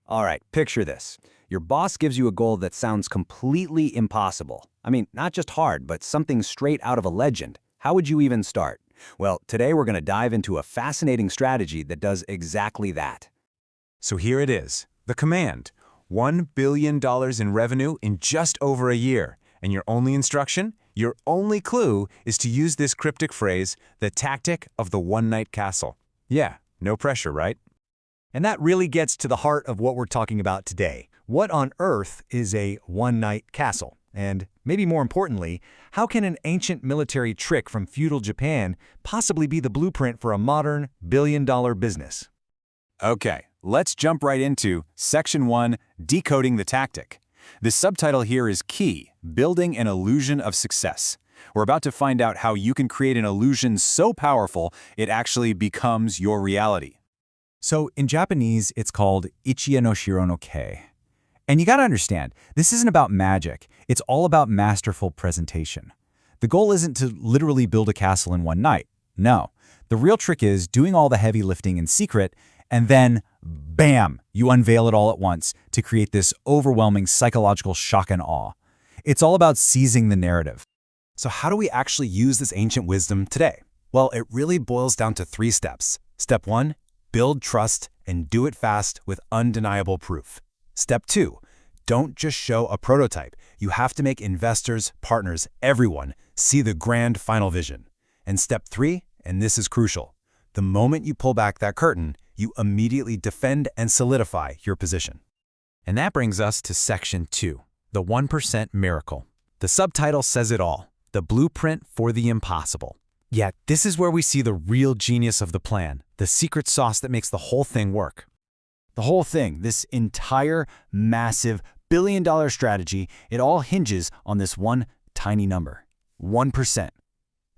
All right, picture this. Your boss gives you a goal that sounds completely impossible. I mean, not just hard, but something straight out of a legend. How would you even start? Well, today we're going to dive into a fascinating strategy that does exactly that. So here it is, the command. $1 billion in revenue in just over a year. And your only instruction, your only clue is to use this cryptic phrase, the tactic of the one-night castle. Yeah, no pressure, right? And that really gets to the heart of what we're talking about today. What on earth is a one-night castle? And maybe more importantly, how can an ancient military trick from feudal Japan possibly be the blueprint for a modern billion-dollar business? Okay, let's jump right into Section 1, Decoding the Tactic. The subtitle here is key, Building an Illusion of Success. We're about to find out how you can create an illusion so powerful it actually becomes your reality. So in Japanese, it's called Ichiya no Shiro no Kei. And you gotta understand, this isn't about magic. It's all about masterful presentation. The goal isn't to literally build a castle in one night. No. The real trick is doing all the heavy lifting in secret, and then, bam, you unveil it all at once to create this overwhelming psychological shock and awe. It's all about seizing the narrative. So how do we actually use this ancient wisdom today? Well, it really boils down to 3 steps. Step 1, build trust and do it fast with undeniable proof. Step 2, don't just show a prototype. You have to make investors, partners, everyone see the grand final vision. And step 3, and this is crucial, the moment you pull back that curtain, you immediately defend and solidify your position. And that brings us to Section 2, the 1% miracle. The subtitle says it all, the blueprint for the impossible. Yet, this is where we see the real genius of the plan, the secret sauce that makes the whole thing work. The whole thing, this entire, massive, billion-dollar strategy, it all hinges on this one tiny number, 1%.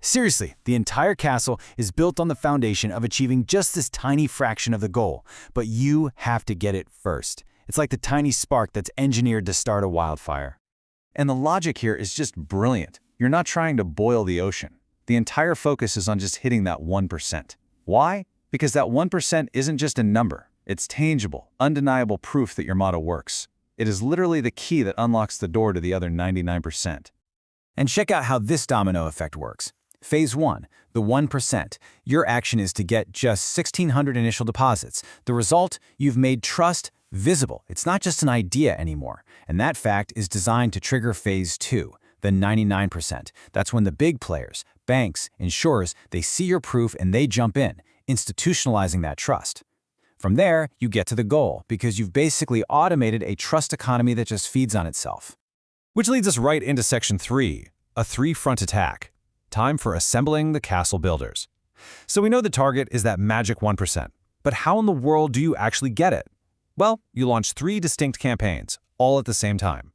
Seriously, the entire castle is built on the foundation of achieving just this tiny fraction of the goal, but you have to get it first. It's like the tiny spark that's engineered to start a wildfire. And the logic here is just brilliant. You're not trying to boil the ocean. The entire focus is on just hitting that 1%. Why? Because that 1% isn't just a number. It's tangible, undeniable proof that your model works. It is literally the key that unlocks the door to the other 99%. And check out how this domino effect works. Phase 1, the 1%. Your action is to get just 1,600 initial deposits. The result, you've made trust visible. It's not just an idea anymore. And that fact is designed to trigger Phase 2, the 99%. That's when the big players, banks, insurers, they see your proof and they jump in, institutionalizing that trust. From there, you get to the goal because you've basically automated a trust economy that just feeds on itself. Which leads us right into Section 3, a 3-front attack. Time for assembling the castle builders. So we know the target is that magic 1%. But how in the world do you actually get it? Well, you launch 3 distinct campaigns, all at the same time.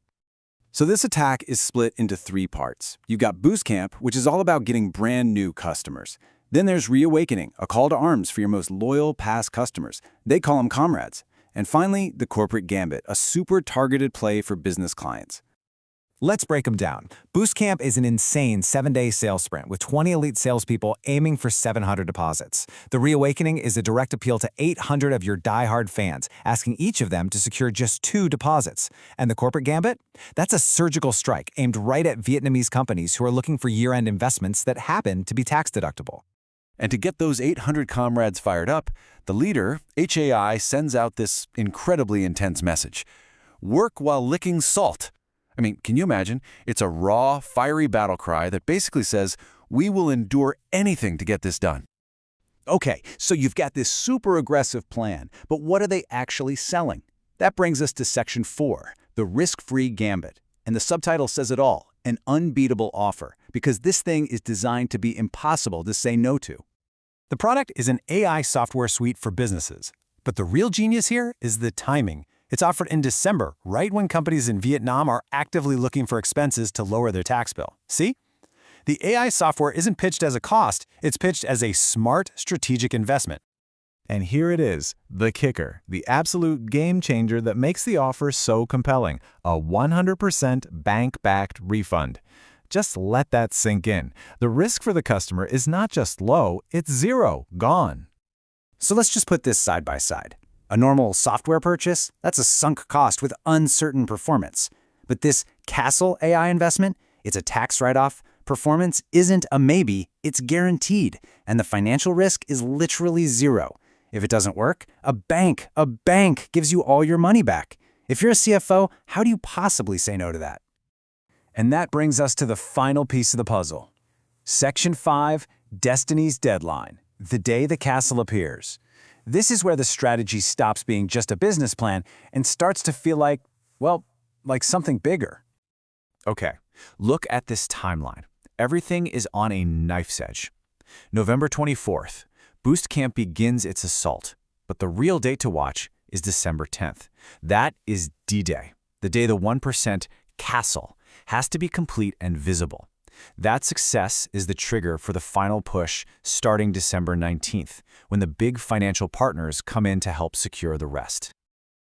So this attack is split into 3 parts. You've got Boost Camp, which is all about getting brand new customers. Then there's Reawakening, a call to arms for your most loyal past customers. They call them comrades. And finally, the Corporate Gambit, a super targeted play for business clients. Let's break them down. Boost Camp is an insane 7-day sales sprint with 20 elite salespeople aiming for 700 deposits. The Reawakening is a direct appeal to 800 of your die-hard fans, asking each of them to secure just 2 deposits. And the Corporate Gambit? That's a surgical strike aimed right at Vietnamese companies who are looking for year-end investments that happen to be tax-deductible. And to get those 800 comrades fired up, the leader, HAI, sends out this incredibly intense message. Work while licking salt. I mean, can you imagine? It's a raw, fiery battle cry that basically says, we will endure anything to get this done. Okay, so you've got this super aggressive plan, but what are they actually selling? That brings us to Section 4, the risk-free gambit. And the subtitle says it all, an unbeatable offer, because this thing is designed to be impossible to say no to. The product is an AI software suite for businesses. But the real genius here is the timing. It's offered in December, right when companies in Vietnam are actively looking for expenses to lower their tax bill. See? The AI software isn't pitched as a cost, it's pitched as a smart, strategic investment. And here it is, the kicker, the absolute game changer that makes the offer so compelling, a 100% bank-backed refund. Just let that sink in. The risk for the customer is not just low, it's zero, gone. So let's just put this side by side. A normal software purchase, that's a sunk cost with uncertain performance. But this Castle AI investment, it's a tax write-off. Performance isn't a maybe, it's guaranteed, and the financial risk is literally zero. If it doesn't work, a bank gives you all your money back. If you're a CFO, how do you possibly say no to that? And that brings us to the final piece of the puzzle. Section 5, Destiny's Deadline, the day the castle appears. This is where the strategy stops being just a business plan and starts to feel like, well, like something bigger. Okay, look at this timeline. Everything is on a knife's edge. November 24th, Boost Camp begins its assault, but the real date to watch is December 10th. That is D-Day, the day the 1% castle has to be complete and visible. That success is the trigger for the final push starting December 19th, when the big financial partners come in to help secure the rest.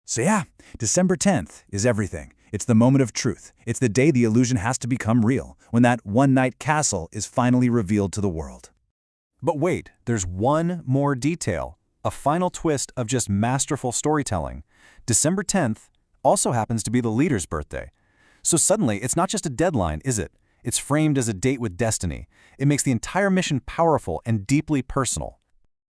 So yeah, December 10th is everything. It's the moment of truth. It's the day the illusion has to become real, when that one-night castle is finally revealed to the world. But wait, there's one more detail, a final twist of just masterful storytelling. December 10th also happens to be the leader's birthday. So suddenly, it's not just a deadline, is it? It's framed as a date with destiny. It makes the entire mission powerful and deeply personal.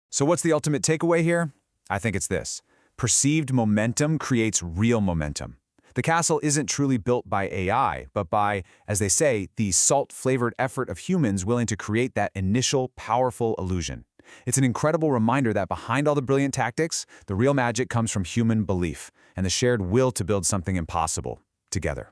So what's the ultimate takeaway here? I think it's this. Perceived momentum creates real momentum. The castle isn't truly built by AI, but by, as they say, the salt-flavored effort of humans willing to create that initial, powerful illusion. It's an incredible reminder that behind all the brilliant tactics, the real magic comes from human belief and the shared will to build something impossible together.